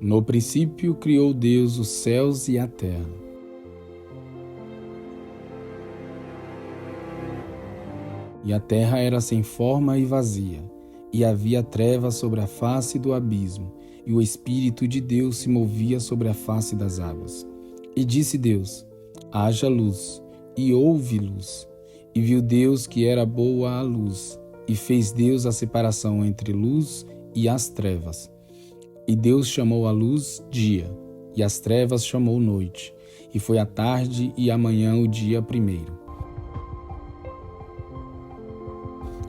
No princípio criou Deus os céus e a terra. E a terra era sem forma e vazia, e havia trevas sobre a face do abismo, e o Espírito de Deus se movia sobre a face das águas. E disse Deus: haja luz, e houve luz. E viu Deus que era boa a luz, e fez Deus a separação entre luz e as trevas. E Deus chamou a luz dia, e as trevas chamou noite, e foi a tarde e a manhã o dia primeiro.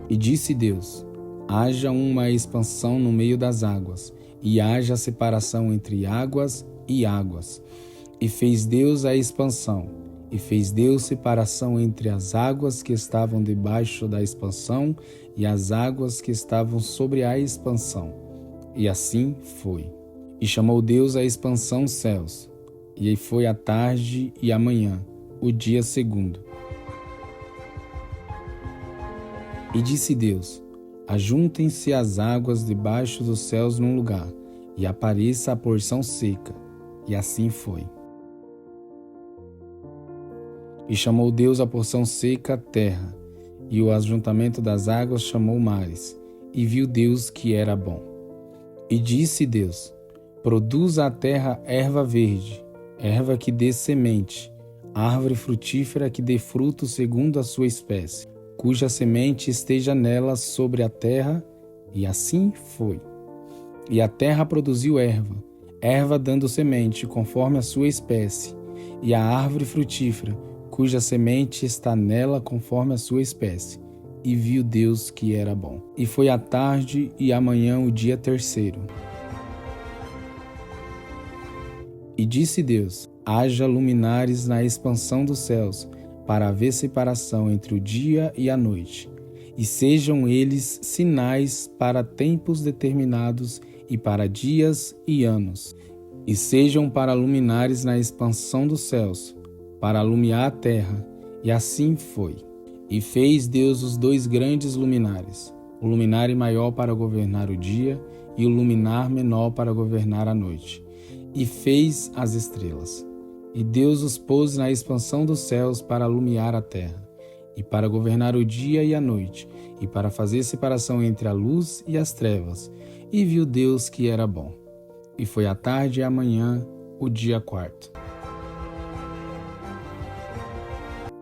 E disse Deus: haja uma expansão no meio das águas, e haja separação entre águas e águas. E fez Deus a expansão, e fez Deus separação entre as águas que estavam debaixo da expansão e as águas que estavam sobre a expansão. E assim foi. E chamou Deus a expansão céus. E foi a tarde e a manhã, o dia segundo. E disse Deus: ajuntem-se as águas debaixo dos céus num lugar, e apareça a porção seca. E assim foi. E chamou Deus a porção seca terra, e o ajuntamento das águas chamou mares. E viu Deus que era bom. E disse Deus: produza a terra erva verde, erva que dê semente, árvore frutífera que dê fruto segundo a sua espécie, cuja semente esteja nela sobre a terra. E assim foi. E a terra produziu erva, erva dando semente conforme a sua espécie, e a árvore frutífera, cuja semente está nela conforme a sua espécie. E viu Deus que era bom. E foi a tarde e a manhã o dia terceiro. E disse Deus: haja luminares na expansão dos céus, para haver separação entre o dia e a noite, e sejam eles sinais para tempos determinados e para dias e anos, e sejam para luminares na expansão dos céus, para alumiar a terra. E assim foi. E fez Deus os dois grandes luminares, o luminário maior para governar o dia e o luminar menor para governar a noite. E fez as estrelas. E Deus os pôs na expansão dos céus para alumiar a terra, e para governar o dia e a noite, e para fazer separação entre a luz e as trevas. E viu Deus que era bom. E foi a tarde e a manhã, o dia quarto.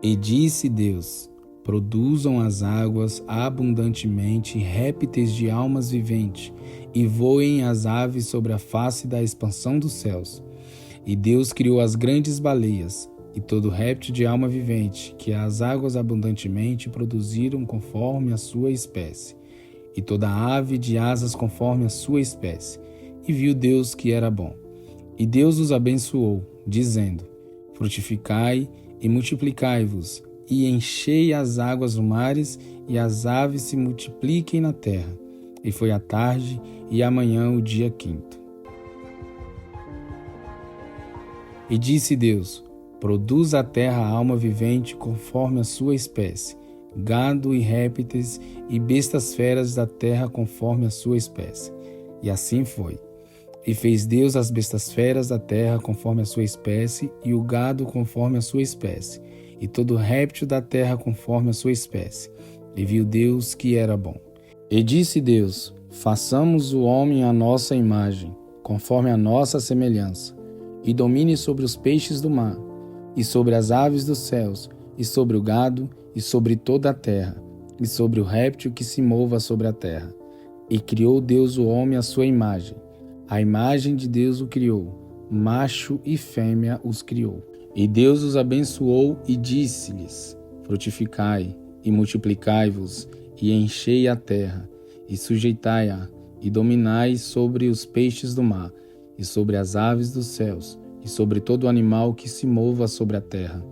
E disse Deus: produzam as águas abundantemente répteis de almas viventes, e voem as aves sobre a face da expansão dos céus. E Deus criou as grandes baleias, e todo réptil de alma vivente, que as águas abundantemente produziram conforme a sua espécie, e toda ave de asas conforme a sua espécie. E viu Deus que era bom. E Deus os abençoou, dizendo: frutificai e multiplicai-vos, e enchei as águas do mares, e as aves se multipliquem na terra. E foi a tarde e a manhã o dia quinto. E disse Deus: produz a terra alma vivente conforme a sua espécie, gado e répteis e bestas feras da terra conforme a sua espécie. E assim foi. E fez Deus as bestas feras da terra conforme a sua espécie, e o gado conforme a sua espécie, e todo réptil da terra conforme a sua espécie. E viu Deus que era bom. E disse Deus: façamos o homem à nossa imagem, conforme a nossa semelhança, e domine sobre os peixes do mar, e sobre as aves dos céus, e sobre o gado, e sobre toda a terra, e sobre o réptil que se mova sobre a terra. E criou Deus o homem à sua imagem. A imagem de Deus o criou, macho e fêmea os criou. E Deus os abençoou e disse-lhes: frutificai e multiplicai-vos, e enchei a terra, e sujeitai-a, e dominai sobre os peixes do mar, e sobre as aves dos céus, e sobre todo animal que se mova sobre a terra.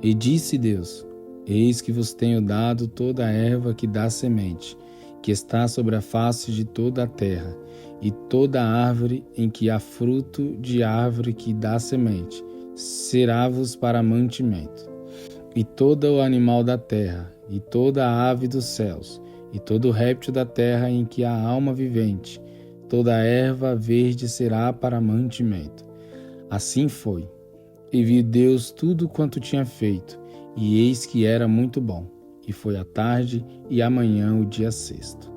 E disse Deus: eis que vos tenho dado toda a erva que dá semente, que está sobre a face de toda a terra, e toda árvore em que há fruto de árvore que dá semente, será-vos para mantimento. E todo o animal da terra, e toda a ave dos céus, e todo réptil da terra em que há alma vivente, toda a erva verde será para mantimento. Assim foi. E viu Deus tudo quanto tinha feito, e eis que era muito bom. E foi a tarde e amanhã o dia sexto.